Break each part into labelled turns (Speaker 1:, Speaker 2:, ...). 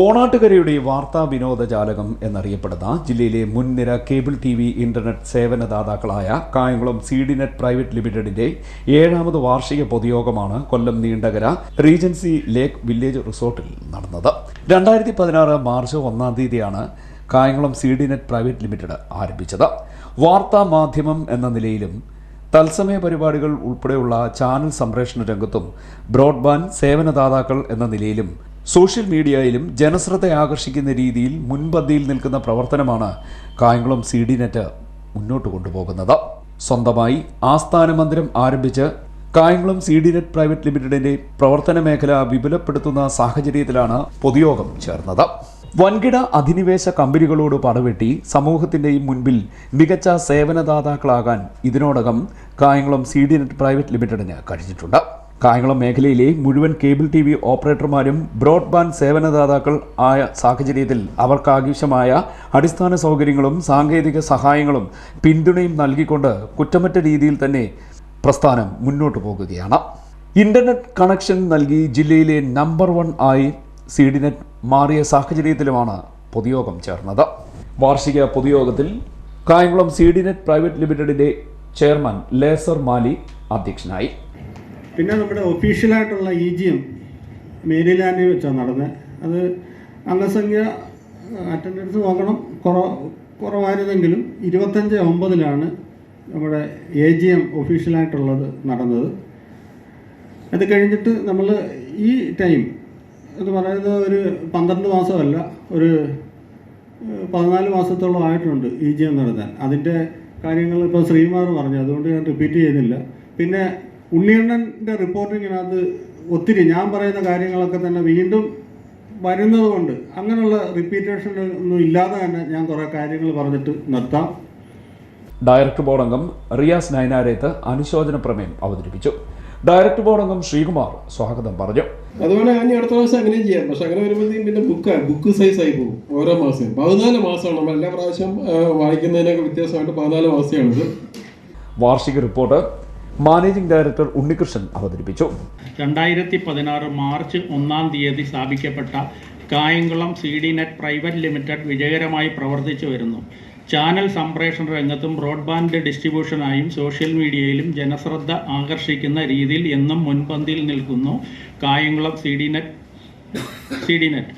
Speaker 1: ഓണാട്ടുകരയുടെ വാർത്താ വിനോദജാലകം എന്നറിയപ്പെടുന്ന ജില്ലയിലെ മുൻനിര കേബിൾ TV ഇന്റർനെറ്റ് സേവനദാതാക്കളായ കായംകുളം CDNet പ്രൈവറ്റ് ലിമിറ്റഡിന്റെ 7ാമത് വാർഷിക പൊതുയോഗമാണ് Kollam Neendakara regency lake village റിസോർട്ടിൽ നടന്നത്. 2016 മാർച്ച് 1-ാം തീയതിയാണ് കായംകുളം CDNet പ്രൈവറ്റ് ലിമിറ്റഡ് ആരംഭിച്ചത്. വാർത്താ മാധ്യമം എന്ന നിലയിലും തത്സമയ പരിപാടികൾ ഉൾപ്പെടെയുള്ള ചാനൽ സംപ്രേഷണ രംഗത്തും ബ്രോഡ്ബാൻഡ് സേവനദാതാക്കൾ എന്ന നിലയിലും സോഷ്യൽ മീഡിയയിലും ജനശ്രദ്ധ ആകർഷിക്കുന്ന രീതിയിൽ മുൻപന്തിയിൽ നിൽക്കുന്ന പ്രവർത്തനമാണ് കായംകുളം CDNet മുന്നോട്ട് കൊണ്ടുപോകുന്നത്. സ്വന്തമായി ആസ്ഥാന മന്ദിരം ആരംഭിച്ച് കായംകുളം CDNet പ്രൈവറ്റ് ലിമിറ്റഡിന്റെ പ്രവർത്തന മേഖല വിപുലപ്പെടുത്തുന്ന സാഹചര്യത്തിലാണ് പൊതുയോഗം ചേർന്നത്. വൻകിട അധിനിവേശ കമ്പനികളോട് പടവെട്ടി സമൂഹത്തിന്റെയും മുൻപിൽ മികച്ച സേവനദാതാക്കളാകാൻ ഇതിനോടകം കായംകുളം CDNet പ്രൈവറ്റ് ലിമിറ്റഡിന് കഴിഞ്ഞിട്ടുണ്ട്. കായംകുളം മേഖലയിലെ മുഴുവൻ കേബിൾ TV ഓപ്പറേറ്റർമാരും ബ്രോഡ്ബാൻഡ് സേവനദാതാക്കൾ ആയ സാഹചര്യത്തിൽ അവർക്കാവശ്യമായ അടിസ്ഥാന സൗകര്യങ്ങളും സാങ്കേതിക സഹായങ്ങളും പിന്തുണയും നൽകിക്കൊണ്ട് കുറ്റമറ്റ രീതിയിൽ തന്നെ പ്രസ്ഥാനം മുന്നോട്ട് പോകുകയാണ്. ഇന്റർനെറ്റ് കണക്ഷൻ നൽകി ജില്ലയിലെ നമ്പർ 1 ആയി CDNet മാറിയ സാഹചര്യത്തിലുമാണ് പൊതുയോഗം ചേർന്നത്. വാർഷിക പൊതുയോഗത്തിൽ കായംകുളം CDNet പ്രൈവറ്റ് ലിമിറ്റഡിന്റെ ചെയർമാൻ ലേസർ മാലി അധ്യക്ഷനായി.
Speaker 2: പിന്നെ നമ്മുടെ ഒഫീഷ്യലായിട്ടുള്ള EGM മേരിലാൻഡിൽ വെച്ചാണ് നടന്നത്. അത് അംഗസംഖ്യ അറ്റൻഡൻസ് നോക്കണം കുറവായിരുന്നെങ്കിലും 25/9 നമ്മുടെ AGM ഒഫീഷ്യലായിട്ടുള്ളത് നടന്നത്. അത് കഴിഞ്ഞിട്ട് നമ്മൾ ഈ ടൈം എന്ന് പറയുന്നത് ഒരു 12 മാസമല്ല, ഒരു 14 മാസത്തോളം ആയിട്ടുണ്ട് EGM നടത്താൻ. അതിൻ്റെ കാര്യങ്ങൾ ഇപ്പോൾ ശ്രീമാർ പറഞ്ഞു, അതുകൊണ്ട് ഞാൻ റിപ്പീറ്റ് ചെയ്യുന്നില്ല. പിന്നെ ഉണ്ണിയണ്ണൻ്റെ റിപ്പോർട്ടിങ്ങിനകത്ത് ഒത്തിരി ഞാൻ പറയുന്ന കാര്യങ്ങളൊക്കെ തന്നെ വീണ്ടും വരുന്നത് കൊണ്ട് അങ്ങനെയുള്ള റിപ്പീറ്റേഷൻ ഒന്നും ഇല്ലാതെ തന്നെ ഞാൻ കുറേ കാര്യങ്ങൾ പറഞ്ഞിട്ട് നിർത്താം.
Speaker 1: ഡയറക്ടർ ബോർഡ് അംഗം റിയാസ് നൈനാരേത്ത് അനുശോചന പ്രമേയം അവതരിപ്പിച്ചു. ഡയറക്ടർ ബോർഡ് അംഗം ശ്രീകുമാർ സ്വാഗതം പറഞ്ഞു.
Speaker 3: അതുപോലെ ഞാൻ അടുത്ത പ്രാവശ്യം അങ്ങനെ ചെയ്യാം. പക്ഷെ അങ്ങനെ വരുമ്പോഴത്തേക്കും പിന്നെ ബുക്ക് സൈസ് ആയി പോകും. ഓരോ മാസം 14 മാസമാണ് നമ്മൾ എല്ലാ പ്രാവശ്യം വായിക്കുന്നതിനൊക്കെ വ്യത്യാസമായിട്ട് 14 മാസമാണിത്.
Speaker 1: വാർഷിക റിപ്പോർട്ട് മാനേജിംഗ് ഡയറക്ടർ ഉണ്ണികൃഷ്ണൻ അവതരിപ്പിച്ചു.
Speaker 4: 2016 മാർച്ച് 1-ാം തീയതി സ്ഥാപിക്കപ്പെട്ട കായംകുളം CDNet പ്രൈവറ്റ് ലിമിറ്റഡ് വിജയകരമായി പ്രവർത്തിച്ചു വരുന്നു. ചാനൽ സംപ്രേഷണ രംഗത്തും ബ്രോഡ്ബാൻഡ് ഡിസ്ട്രിബ്യൂഷനായും സോഷ്യൽ മീഡിയയിലും ജനശ്രദ്ധ ആകർഷിക്കുന്ന രീതിയിൽ എന്നും മുൻപന്തിയിൽ നിൽക്കുന്നു കായംകുളം CDNet.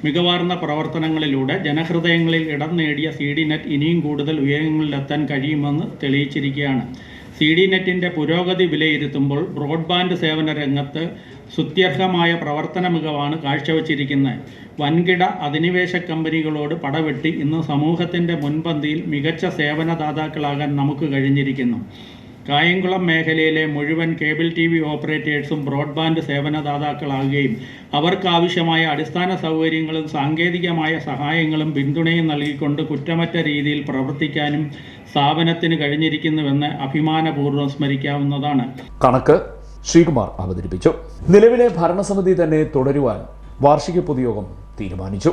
Speaker 4: മികവാർന്ന പ്രവർത്തനങ്ങളിലൂടെ ജനഹൃദയങ്ങളിൽ ഇടം നേടിയ CDNet ഇനിയും കൂടുതൽ ഉയരങ്ങളിലെത്താൻ കഴിയുമെന്ന് തെളിയിച്ചിരിക്കുകയാണ്. CDNetന്റെ പുരോഗതി വിലയിരുത്തുമ്പോൾ ബ്രോഡ്ബാൻഡ് സേവന രംഗത്ത് സ്തുത്യർഹമായ പ്രവർത്തന മികവാണ് കാഴ്ചവെച്ചിരിക്കുന്നത്. വൻകിട അധിനിവേശ കമ്പനികളോട് പടവെട്ടി ഇന്ന് സമൂഹത്തിൻ്റെ മുൻപന്തിയിൽ മികച്ച സേവനദാതാക്കളാകാൻ നമുക്ക് കഴിഞ്ഞിരിക്കുന്നു. കായംകുളം മേഖലയിലെ മുഴുവൻ കേബിൾ TV ഓപ്പറേറ്റേഴ്സും ബ്രോഡ്ബാൻഡ് സേവനദാതാക്കളാകുകയും അവർക്കാവശ്യമായ അടിസ്ഥാന സൗകര്യങ്ങളും സാങ്കേതികമായ സഹായങ്ങളും പിന്തുണയും നൽകിക്കൊണ്ട് കുറ്റമറ്റ രീതിയിൽ പ്രവർത്തിക്കാനും സ്ഥാപനത്തിന് കഴിഞ്ഞിരിക്കുന്നുവെന്ന് അഭിമാനപൂർവ്വം സ്മരിക്കാവുന്നതാണ്.
Speaker 1: കണക്ക് ശ്രീകുമാർ അവതരിപ്പിച്ചു. നിലവിലെ ഭരണസമിതി തന്നെ തുടരുവാൻ വാർഷിക പൊതുയോഗം തീരുമാനിച്ചു.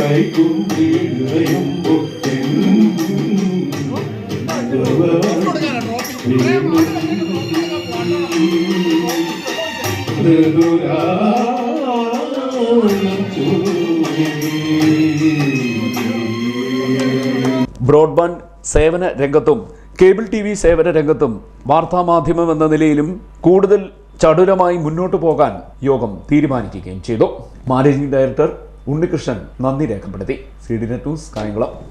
Speaker 3: കൈക്കും
Speaker 1: ബ്രോഡ്ബാൻഡ് സേവന രംഗത്തും കേബിൾ TV സേവന രംഗത്തും വാർത്താമാധ്യമം എന്ന നിലയിലും കൂടുതൽ ചടുലമായി മുന്നോട്ടു പോകാൻ യോഗം തീരുമാനിക്കുകയും ചെയ്തു. മാനേജിംഗ് ഡയറക്ടർ ഉണ്ണികൃഷ്ണൻ നന്ദി രേഖപ്പെടുത്തി. CDNet news, Kayamkulam.